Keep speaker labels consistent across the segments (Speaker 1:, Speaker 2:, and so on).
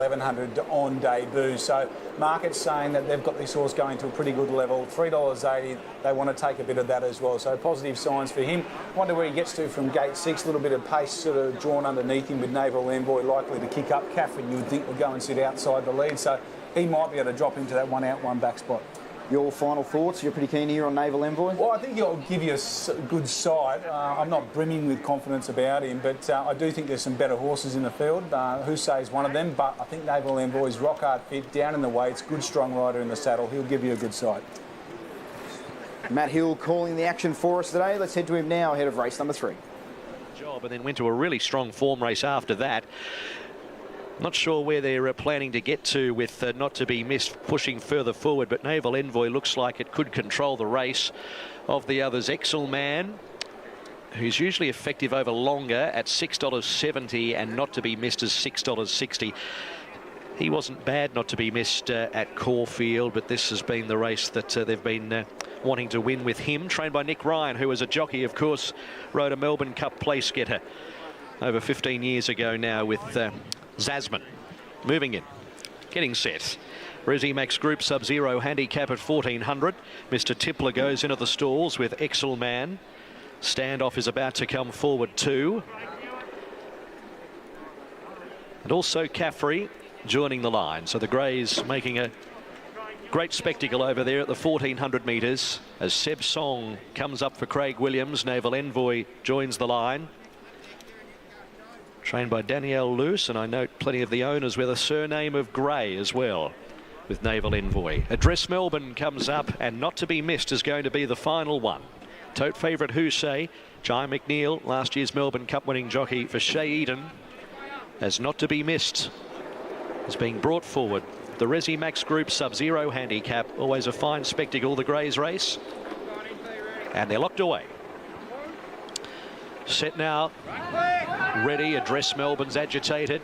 Speaker 1: 1100 on debut. So market's saying that they've got this horse going to a pretty good level. $3.80, they want to take a bit of that as well. So positive signs for him. Wonder where he gets to from gate 6. A little bit of pace sort of drawn underneath him with Naval Envoy likely to kick up. Caffrey, you would think, would go and sit outside the lead. So he might be able to drop into that 1 out, 1 back spot.
Speaker 2: Your final thoughts? You're pretty keen here on Naval Envoy?
Speaker 1: Well, I think he'll give you a good side. I'm not brimming with confidence about him, but I do think there's some better horses in the field. Husay's one of them, but I think Naval Envoy's rock hard fit, down in the weights, good strong rider in the saddle. He'll give you a good side.
Speaker 2: Matt Hill calling the action for us today. Let's head to him now ahead of race number 3.
Speaker 3: Job, and then went to a really strong form race after that. Not sure where they're planning to get to with Not To Be Missed pushing further forward, but Naval Envoy looks like it could control the race. Of the others, Excelman, who's usually effective over longer at $6.70, and Not To Be Missed is $6.60. He wasn't bad Not To Be Missed at Caulfield, but this has been the race that they've been wanting to win with him. Trained by Nick Ryan, who was a jockey, of course, rode a Melbourne Cup place getter over 15 years ago now with Zasman. Moving in, getting set. Resi Max Group Sub-Zero handicap at 1400. Mr. Tippler goes into the stalls with Excelman. Standoff is about to come forward too. And also Caffrey joining the line. So the Greys making a great spectacle over there at the 1400 metres as Seb Song comes up for Craig Williams. Naval Envoy joins the line. Trained by Danielle Luce, and I note plenty of the owners with a surname of Gray as well with Naval Envoy. Address Melbourne comes up, and Not To Be Missed is going to be the final one. Tote favourite Husay, Jai McNeil, last year's Melbourne Cup winning jockey for Shea Eden, as Not To Be Missed is being brought forward. The Resi Max Group Sub-Zero handicap, always a fine spectacle, the Greys race. And they're locked away. Set now, ready. Address Melbourne's agitated.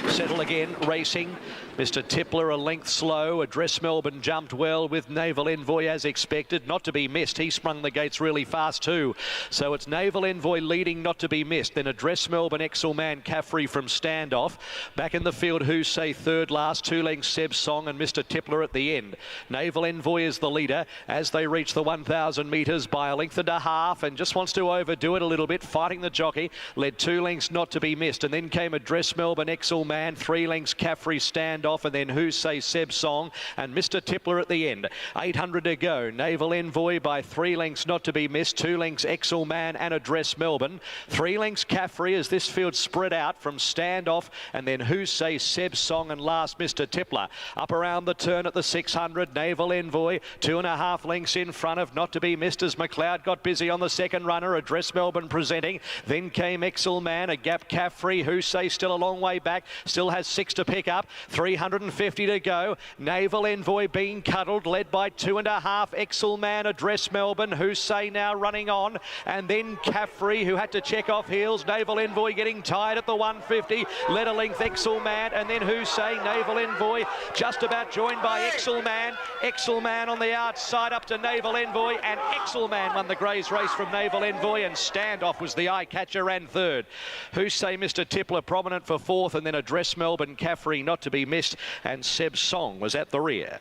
Speaker 3: Settle again, racing. Mr. Tippler a length slow. Address Melbourne jumped well with Naval Envoy as expected. Not To Be Missed. He sprung the gates really fast too. So it's Naval Envoy leading Not To Be Missed. Then Address Melbourne, Excelman, Caffrey from standoff. Back in the field, Husay third last. 2 lengths Seb Song and Mr. Tippler at the end. Naval Envoy is the leader as they reach the 1,000 metres by a length and a half, and just wants to overdo it a little bit, fighting the jockey. Led 2 lengths Not To Be Missed, and then came Address Melbourne, Excelman, 3 lengths Caffrey standoff, and then Husay, Seb Song and Mr. Tippler at the end. 800 to go. Naval Envoy by 3 lengths Not To Be Missed, 2 lengths Excelman and Address Melbourne, 3 lengths Caffrey as this field spread out from standoff, and then Husay, Seb Song and last Mr. Tippler. Up around the turn at the 600, Naval Envoy 2.5 lengths in front of Not To Be Missed as McLeod got busy on the second runner. Address Melbourne presenting, then came Excelman, a gap Caffrey. Husay still a long way back, still has 6 to pick up. 350 to go. Naval Envoy being cuddled, led by 2.5. Excelman, Address Melbourne. Husay now running on, and then Caffrey, who had to check off heels. Naval Envoy getting tired at the 150. Led a length Excelman, and then Husay. Naval Envoy just about joined by Excelman. Excelman on the outside up to Naval Envoy, and Excelman won the Greys race from Naval Envoy, and standoff was the eye catcher and third. Husay, Mr. Tippler prominent for fourth, and then Address Melbourne, Caffrey Not To Be Missed, and Seb Song was at the rear.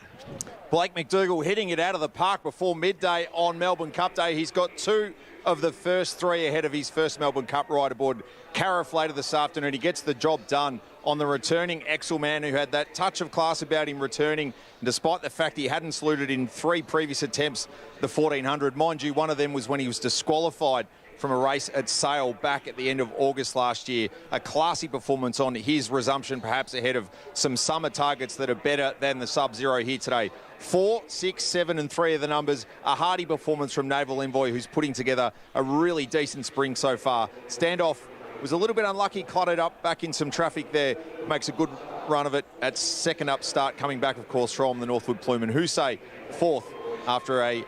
Speaker 4: Blake McDougall hitting it out of the park before midday on Melbourne Cup Day. He's got 2 of the first 3 ahead of his first Melbourne Cup ride aboard Cariff later this afternoon. He gets the job done on the returning Excelman, who had that touch of class about him returning, despite the fact he hadn't saluted in 3 previous attempts the 1400. Mind you, one of them was when he was disqualified from a race at Sale back at the end of August last year. A classy performance on his resumption, perhaps ahead of some summer targets that are better than the Sub-Zero here today. 4, 6, 7 and 3 are the numbers. A hardy performance from Naval Envoy, who's putting together a really decent spring so far. Standoff was a little bit unlucky, cluttered up back in some traffic there. Makes a good run of it at second up start, coming back, of course, from the Northwood Plume. And Husay, 4th after a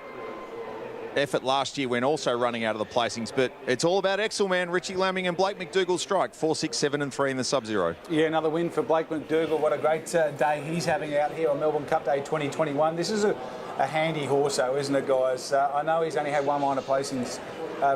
Speaker 4: effort last year when also running out of the placings. But it's all about Excelman, Richie Lambing and Blake McDougall strike. 4, 6, 7 and 3 in the Sub-Zero.
Speaker 1: Yeah, another win for Blake McDougall. What a great day he's having out here on Melbourne Cup Day 2021. This is a handy horse, though, isn't it, guys? I know he's only had 1 minor placings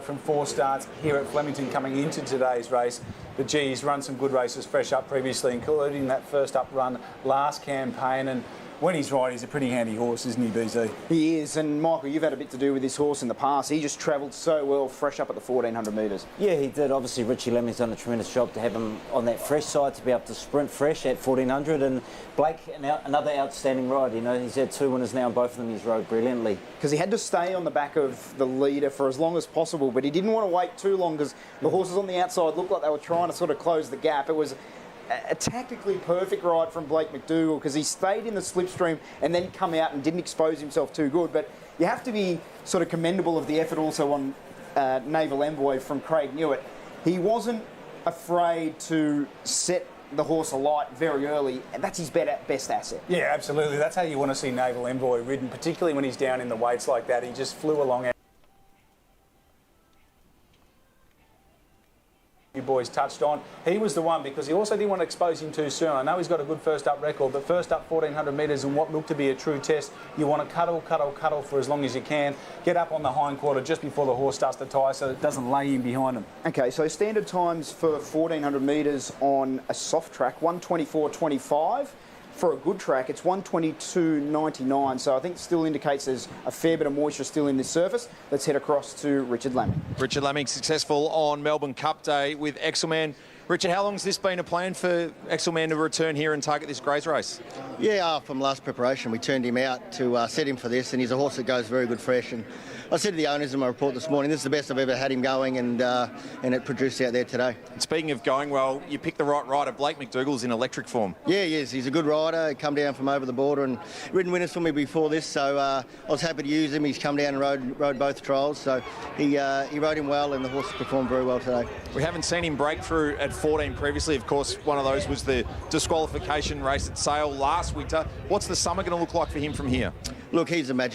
Speaker 1: from 4 starts here at Flemington coming into today's race. But gee, he's run some good races fresh up previously, including that first up run last campaign. And when he's right, he's a pretty handy horse, isn't he, BZ?
Speaker 2: He is, and Michael, you've had a bit to do with this horse in the past. He just travelled so well fresh up at the 1400 metres.
Speaker 5: Yeah, he did. Obviously, Richie Lemming's done a tremendous job to have him on that fresh side, to be able to sprint fresh at 1400. And Blake, another outstanding ride. You know, he's had 2 winners now, and both of them he's rode brilliantly.
Speaker 2: Because he had to stay on the back of the leader for as long as possible, but he didn't want to wait too long because the horses on the outside looked like they were trying to sort of close the gap. It was a tactically perfect ride from Blake McDougall because he stayed in the slipstream and then come out and didn't expose himself too good. But you have to be sort of commendable of the effort also on Naval Envoy from Craig Newitt. He wasn't afraid to set the horse alight very early, and that's his best asset.
Speaker 1: Yeah, absolutely. That's how you want to see Naval Envoy ridden, particularly when he's down in the weights like that. He just flew along. You boys touched on. He was the one because he also didn't want to expose him too soon. I know he's got a good first up record, but first up 1400 metres and what looked to be a true test, you want to cuddle for as long as you can. Get up on the hind quarter just before the horse starts to tire so it doesn't lay in behind him.
Speaker 2: Okay, so standard times for 1400 metres on a soft track, 1:24.25. For a good track, it's 1:22.99, so I think still indicates there's a fair bit of moisture still in this surface. Let's head across to Richard Lamming.
Speaker 4: Richard Lamming successful on Melbourne Cup Day with Exelman. Richard, how long has this been a plan for Exelman to return here and target this Greys race?
Speaker 6: Yeah, from last preparation, we turned him out to set him for this, and he's a horse that goes very good fresh. And I said to the owners in my report this morning, this is the best I've ever had him going, and it produced out there today.
Speaker 4: And speaking of going well, you picked the right rider. Blake McDougall's in electric form.
Speaker 6: Yeah, he is. He's a good rider. He come down from over the border and ridden winners for me before this, so I was happy to use him. He's come down and rode both trials, so he rode him well, and the horse performed very well today.
Speaker 4: We haven't seen him break through at 14 previously. Of course, one of those was the disqualification race at Sale last winter. What's the summer going to look like for him from here?
Speaker 6: Look, he's a magic